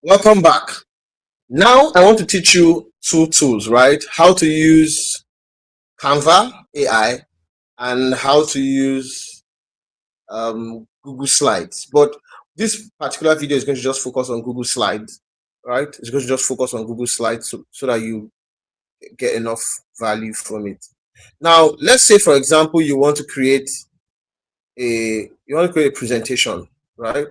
Welcome back. Now I want to teach you two tools, right? How to use Canva AI and how to use Google Slides. But this particular video is going to just focus on Google Slides, right? It's going to just focus on Google Slides so that you get enough value from it. Now, let's say, for example, you want to create a presentation, right?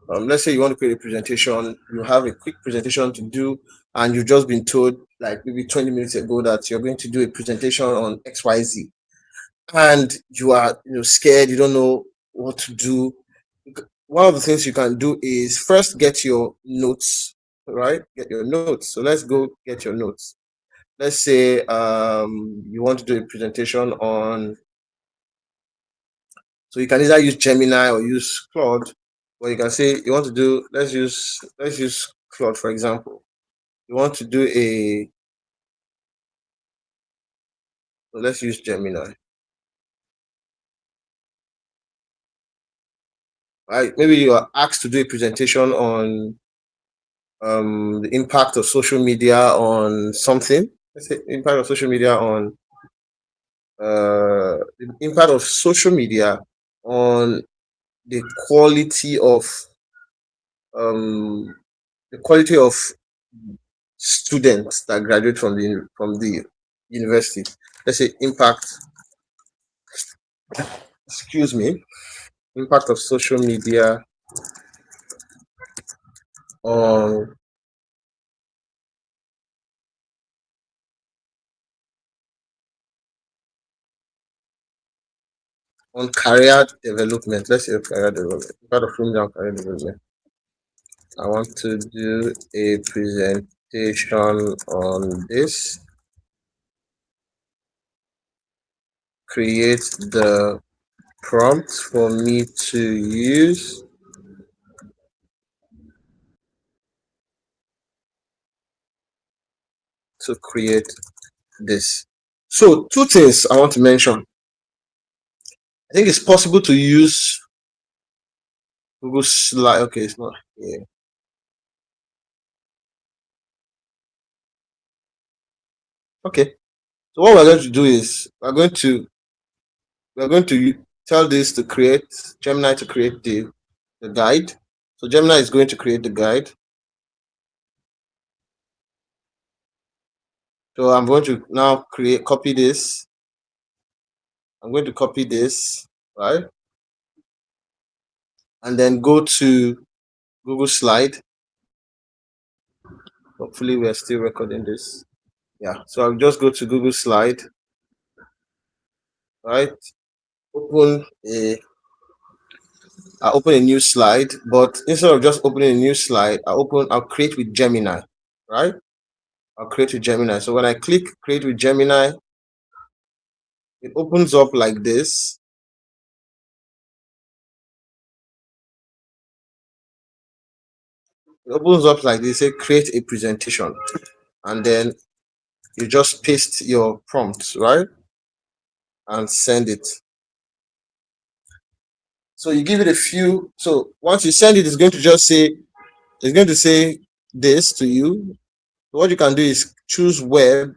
Let's say you want to create a presentation, you have a quick presentation to do, and you've just been told, like maybe 20 minutes ago, that you're going to do a presentation on XYZ, and you are scared, you don't know what to do. One of the things you can do is first get your notes, right? Get your notes. So let's go get your notes. Let's say you want to do a presentation on, so you can either use Gemini or use Claude. Or you can say you want to do, let's use Claude, for example. You want to do let's use Gemini. Right? Maybe you are asked to do a presentation on the impact of social media on something. Let's say impact of social media on the impact of social media on the quality of um, students that graduate from the university. Let's say excuse me, impact of social media on career development. Let's say career development. Impact of social media on career development. I want to do a presentation on this. Create the prompt for me to use. To create this. So two things I want to mention. I think it's possible to use Google Slide. Okay, it's not here. Okay. So what we're going to do is we're going to tell this to create Gemini to create the guide. So Gemini is going to create the guide. So I'm going to now copy this. I'm going to copy this, right? And then go to Google Slide. Hopefully we are still recording this. Yeah, so I'll just go to Google Slide, right? I open a new slide, but instead of just opening a new slide, I'll create with Gemini, right? I'll create with Gemini. So when I click create with Gemini, it opens up like this. It opens up like this, say create a presentation, and then you just paste your prompts, right? And send it. So you give it a few. So once you send it, it's going to say this to you. So what you can do is choose web,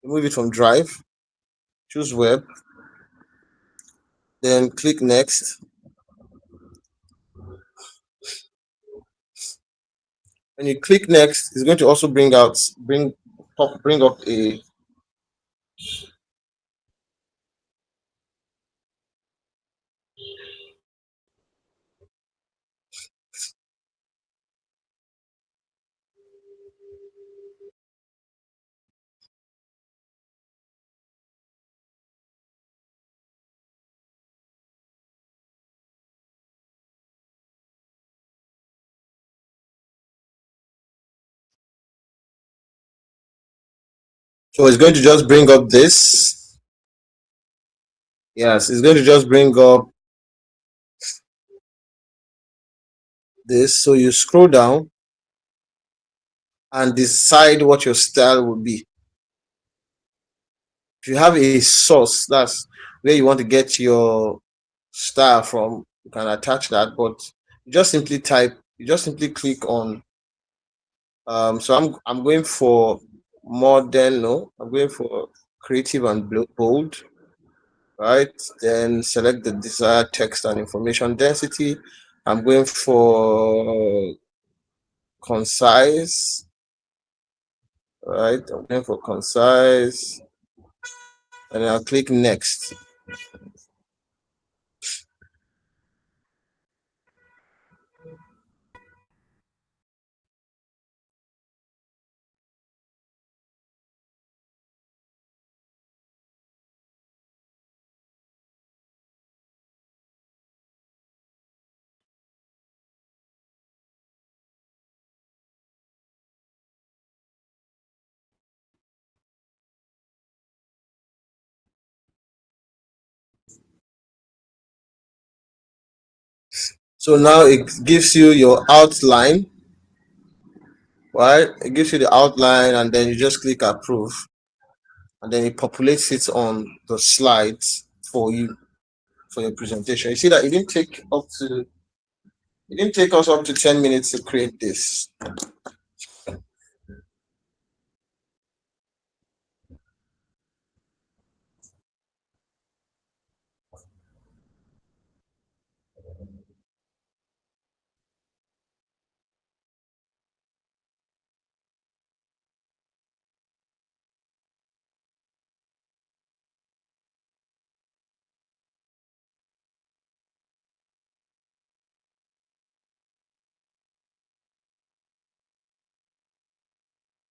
remove it from drive, choose web, then click next. When you click next, it's going to also bring up a so it's going to just bring up this. Yes, it's going to just bring up this. So you scroll down and decide what your style will be. If you have a source, that's where you want to get your style from, you can attach that, but you just simply click on So I'm going for modern. No, I'm going for creative and bold. Right. Then select the desired text and information density. I'm going for concise. Right. I'm going for concise, and I'll click next. So now it gives you your outline, right? It gives you the outline, and then you just click approve, and then it populates it on the slides for you for your presentation. You see that it didn't take us up to 10 minutes to create this.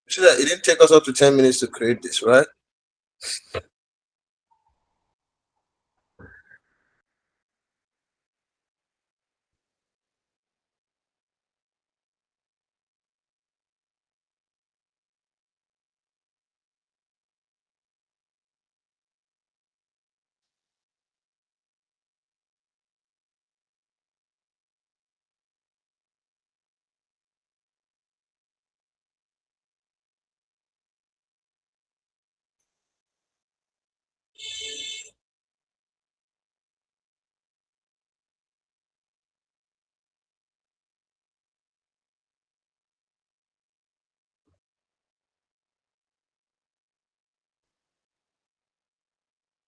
You see that it didn't take us up to 10 minutes to create this, right?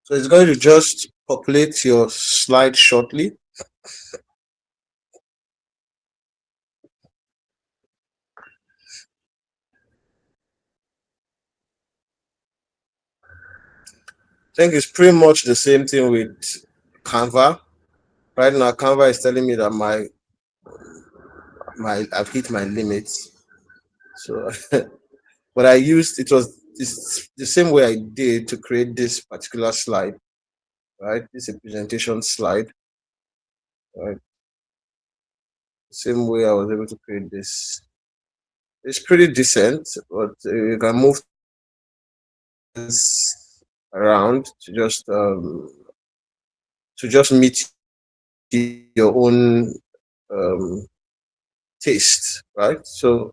So it's going to just populate your slide shortly. I think it's pretty much the same thing with Canva. Right now, Canva is telling me that my I've hit my limits. So but I used it was this the same way I did to create this particular slide, right? This is a presentation slide, right? Same way I was able to create this. It's pretty decent, but you can move this around to just meet your own um, taste, right? So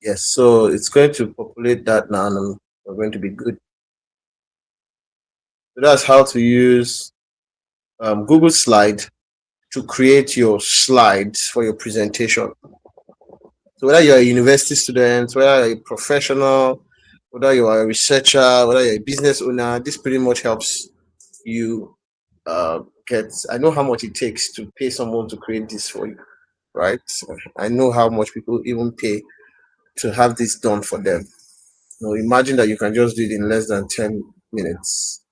yes, so it's going to populate that now, and we're going to be good. So that's how to use Google Slide to create your slides for your presentation. So whether you're a university student, whether you're a professional, whether you are a researcher, whether you're a business owner, this pretty much helps you get. I know how much it takes to pay someone to create this for you, right? I know how much people even pay to have this done for them. Now imagine that you can just do it in less than 10 minutes.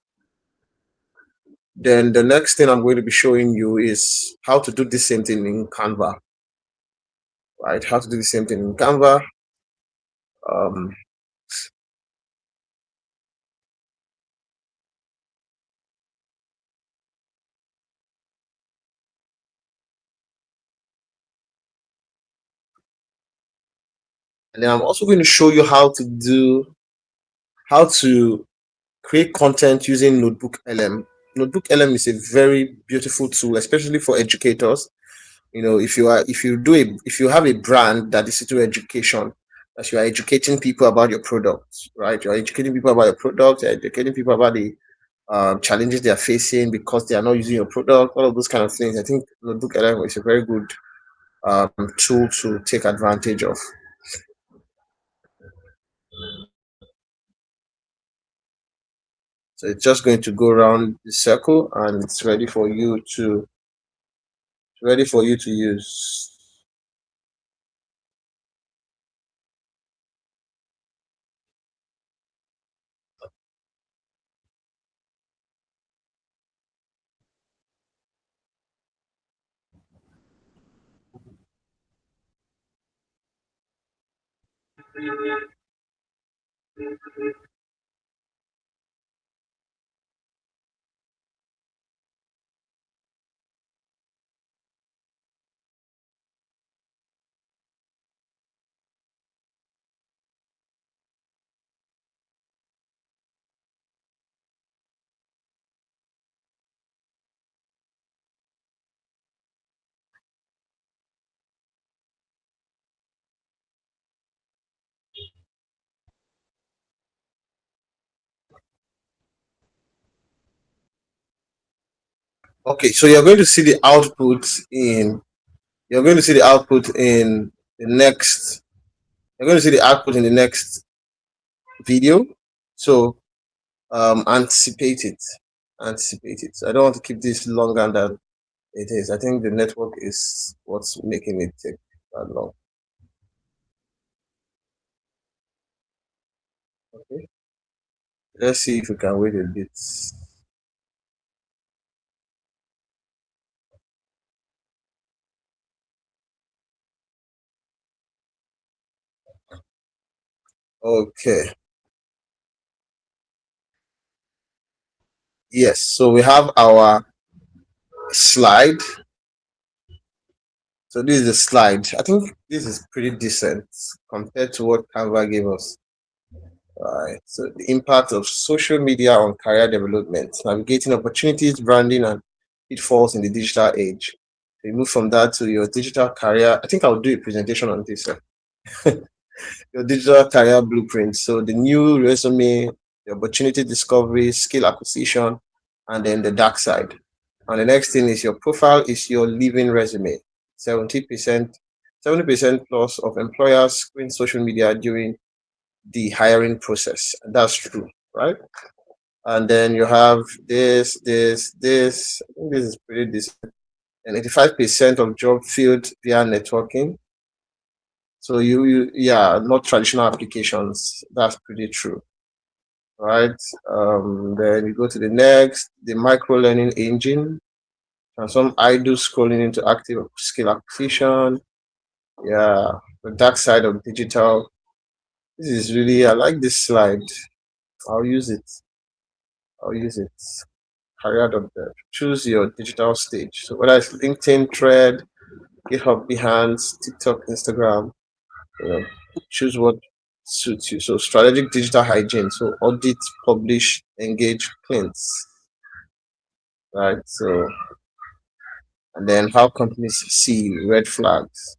Then the next thing I'm going to be showing you is how to do the same thing in Canva, right? How to do the same thing in Canva. Um, and then I'm also going to show you how to create content using Notebook LM. Notebook LM is a very beautiful tool, especially for educators. You know, if you have a brand that is into education, that you are educating people about your product, right? You're educating people about your product, you're educating people about challenges they are facing because they are not using your product, all of those kind of things. I think Notebook LM is a very good tool to take advantage of. So it's just going to go around the circle and it's ready for you to use. Okay, so you're going to see the output in the next you're going to see the output in the next video. So anticipate it. Anticipate it. So I don't want to keep this longer than it is. I think the network is what's making it take that long. Okay. Let's see if we can wait a bit. Okay. Yes. So we have our slide. So this is the slide. I think this is pretty decent compared to what Canva gave us. Right. So the impact of social media on career development, navigating opportunities, branding, and pitfalls in the digital age. We move from that to your digital career. I think I'll do a presentation on this. Your digital career blueprint. So the new resume, the opportunity discovery, skill acquisition, and then the dark side. And the next thing is your profile is your living resume. 70%, 70% plus of employers screen social media during the hiring process. That's true, right? And then you have this. I think this is pretty decent. And 85% of job filled via networking. So yeah, not traditional applications. That's pretty true, right? Then you go to the next, the micro learning engine, transform idle scrolling into active skill acquisition. Yeah, the dark side of digital. This is really, I like this slide. I'll use it. I'll use it. Career.dev. Choose your digital stage. So whether it's LinkedIn, Thread, GitHub, Behance, TikTok, Instagram, you know, choose what suits you. So strategic digital hygiene. So audit, publish, engage, cleanse. Right. So and then how companies see red flags.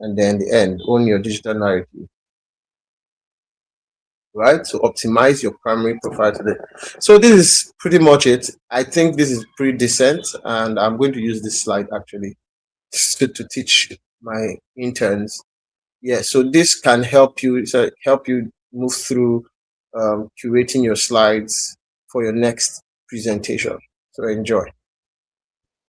And then the end, own your digital narrative. Right. So optimize your primary profile today. So this is pretty much it. I think this is pretty decent, and I'm going to use this slide actually to teach my interns. Yeah, so this can help you move through curating your slides for your next presentation. So enjoy.